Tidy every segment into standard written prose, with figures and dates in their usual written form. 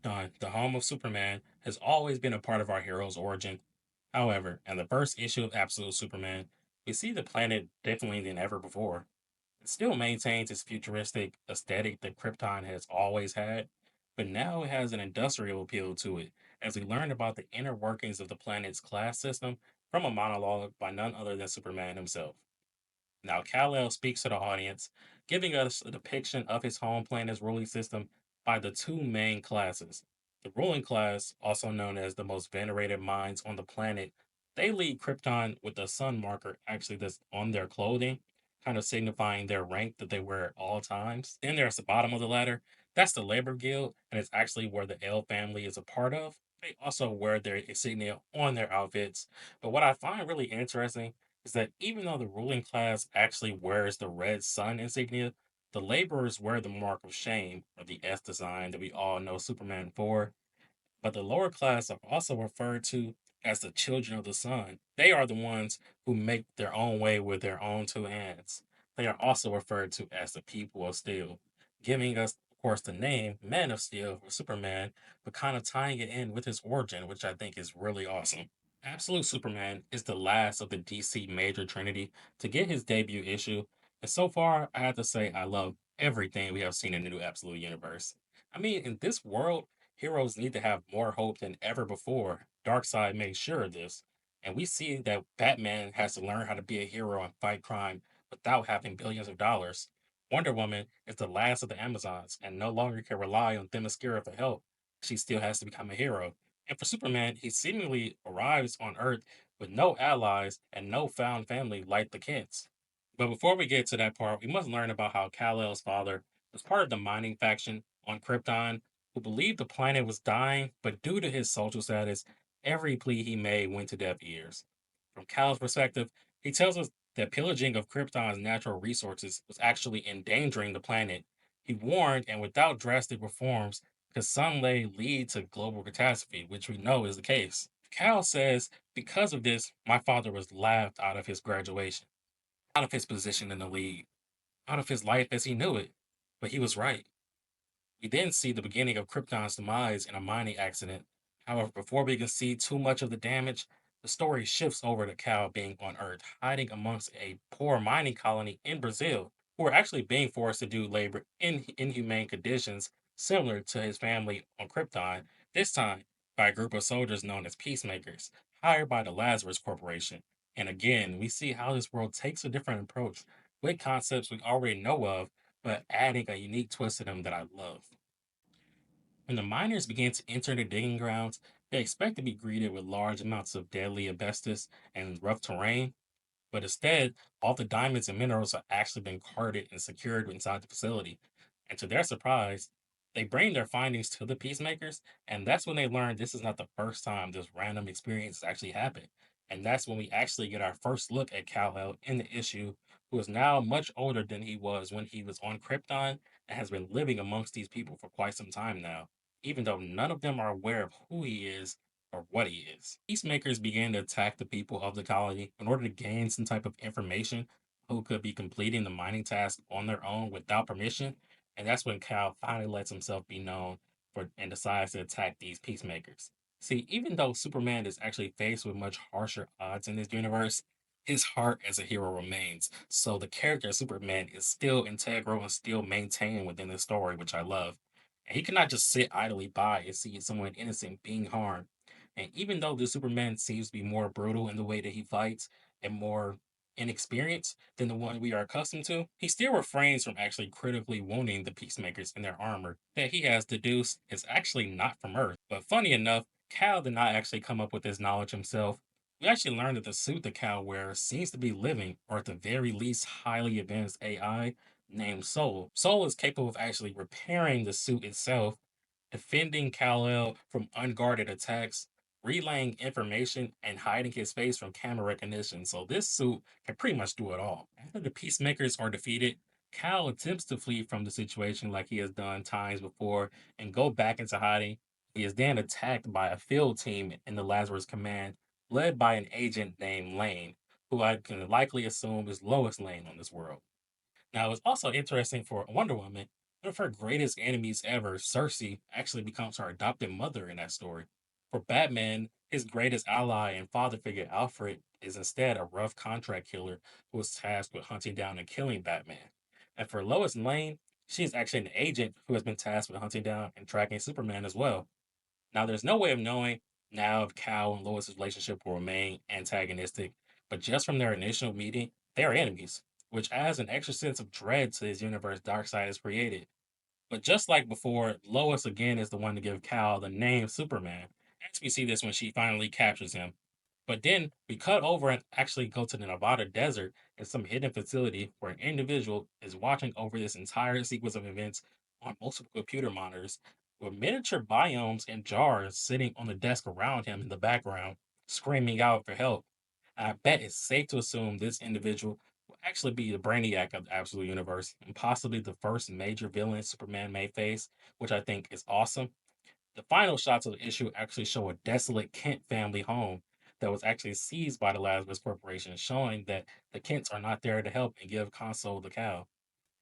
Krypton, the home of Superman, has always been a part of our hero's origin. However, in the first issue of Absolute Superman, we see the planet differently than ever before. It still maintains its futuristic aesthetic that Krypton has always had, but now it has an industrial appeal to it, as we learn about the inner workings of the planet's class system from a monologue by none other than Superman himself. Now, Kal-El speaks to the audience, giving us a depiction of his home planet's ruling system by the two main classes. The ruling class, also known as the most venerated minds on the planet, they lead Krypton with the sun marker actually that's on their clothing, kind of signifying their rank that they wear at all times. Then there's the bottom of the ladder. That's the Labor Guild, and it's actually where the L family is a part of. They also wear their insignia on their outfits. But what I find really interesting is that even though the ruling class actually wears the red sun insignia, the laborers wear the mark of shame, or the S design that we all know Superman for. But the lower class are also referred to as the children of the sun. They are the ones who make their own way with their own two hands. They are also referred to as the people of steel, giving us, of course, the name Men of Steel for Superman, but kind of tying it in with his origin, which I think is really awesome. Absolute Superman is the last of the DC major trinity to get his debut issue, and so far, I have to say I love everything we have seen in the new Absolute universe. I mean, in this world, heroes need to have more hope than ever before. Darkseid makes sure of this, and we see that Batman has to learn how to be a hero and fight crime without having billions of dollars. Wonder Woman is the last of the Amazons and no longer can rely on Themyscira for help. She still has to become a hero. And for Superman, he seemingly arrives on Earth with no allies and no found family like the Kents. But before we get to that part, we must learn about how Kal-El's father was part of the mining faction on Krypton who believed the planet was dying, but due to his social status, every plea he made went to deaf ears. From Kal's perspective, he tells us that pillaging of Krypton's natural resources was actually endangering the planet. He warned, and without drastic reforms, could someday lead to global catastrophe, which we know is the case. Cal says, because of this, my father was laughed out of his graduation, out of his position in the league, out of his life as he knew it. But he was right. We then see the beginning of Krypton's demise in a mining accident. However, before we can see too much of the damage, the story shifts over to Cal being on Earth, hiding amongst a poor mining colony in Brazil, who are actually being forced to do labor in inhumane conditions similar to his family on Krypton, this time by a group of soldiers known as peacemakers, hired by the Lazarus Corporation. And again, we see how this world takes a different approach with concepts we already know of, but adding a unique twist to them that I love. When the miners begin to enter the digging grounds, they expect to be greeted with large amounts of deadly asbestos and rough terrain, but instead, all the diamonds and minerals are actually been carted and secured inside the facility. And to their surprise, they bring their findings to the peacemakers, and that's when they learn this is not the first time this random experience has actually happened. And that's when we actually get our first look at Kal-El in the issue, who is now much older than he was when he was on Krypton and has been living amongst these people for quite some time now, even though none of them are aware of who he is or what he is. Peacemakers began to attack the people of the colony in order to gain some type of information who could be completing the mining task on their own without permission. And that's when Cal finally lets himself be known for and decides to attack these peacemakers. See, even though Superman is actually faced with much harsher odds in this universe, his heart as a hero remains. So the character of Superman is still integral and still maintained within the story, which I love. And he cannot just sit idly by and see someone innocent being harmed. And even though the Superman seems to be more brutal in the way that he fights and more inexperienced than the one we are accustomed to, he still refrains from actually critically wounding the peacemakers in their armor that he has deduced is actually not from Earth. But funny enough, Cal did not actually come up with this knowledge himself. We actually learned that the suit that Cal wears seems to be living, or at the very least, highly advanced AI named Soul. Soul is capable of actually repairing the suit itself, defending Kal-El from unguarded attacks, relaying information, and hiding his face from camera recognition. So this suit can pretty much do it all. After the peacemakers are defeated, Cal attempts to flee from the situation like he has done times before and go back into hiding. He is then attacked by a field team in the Lazarus Command, led by an agent named Lane, who I can likely assume is Lois Lane on this world. Now, it's also interesting for Wonder Woman. One of her greatest enemies ever, Cersei, actually becomes her adopted mother in that story. For Batman, his greatest ally and father figure, Alfred, is instead a rough contract killer who is tasked with hunting down and killing Batman. And for Lois Lane, she is actually an agent who has been tasked with hunting down and tracking Superman as well. Now, there's no way of knowing now if Cal and Lois's relationship will remain antagonistic, but just from their initial meeting, they are enemies, which adds an extra sense of dread to this universe Darkseid has created. But just like before, Lois again is the one to give Cal the name Superman. As we see this when she finally captures him. But then we cut over and actually go to the Nevada desert in some hidden facility where an individual is watching over this entire sequence of events on multiple computer monitors with miniature biomes and jars sitting on the desk around him in the background, screaming out for help. I bet it's safe to assume this individual will actually be the brainiac of the Absolute Universe and possibly the first major villain Superman may face, which I think is awesome. The final shots of the issue actually show a desolate Kent family home that was actually seized by the Lazarus Corporation, showing that the Kents are not there to help and give console to Cal.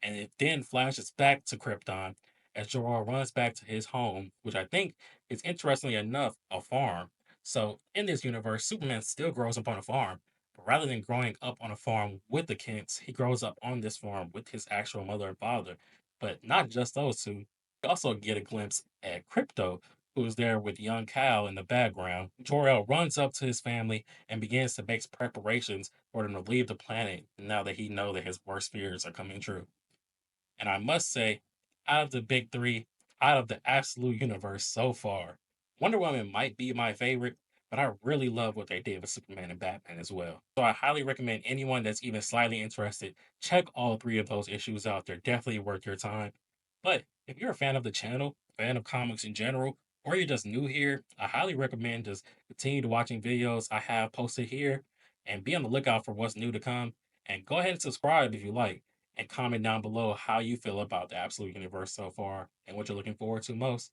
And it then flashes back to Krypton as Jor runs back to his home, which I think is interestingly enough a farm. So in this universe, Superman still grows up on a farm, but rather than growing up on a farm with the Kents, he grows up on this farm with his actual mother and father. But not just those two, we also get a glimpse at Crypto, who is there with young Cal in the background. Jor-El runs up to his family and begins to make preparations for them to leave the planet now that he knows that his worst fears are coming true. And I must say, out of the big three, out of the absolute universe so far, Wonder Woman might be my favorite, but I really love what they did with Superman and Batman as well. So I highly recommend anyone that's even slightly interested, check all three of those issues out. They're definitely worth your time. But if you're a fan of the channel, fan of comics in general, or you're just new here, I highly recommend just continue to watching videos I have posted here and be on the lookout for what's new to come. And go ahead and subscribe if you like and comment down below how you feel about the Absolute Universe so far and what you're looking forward to most.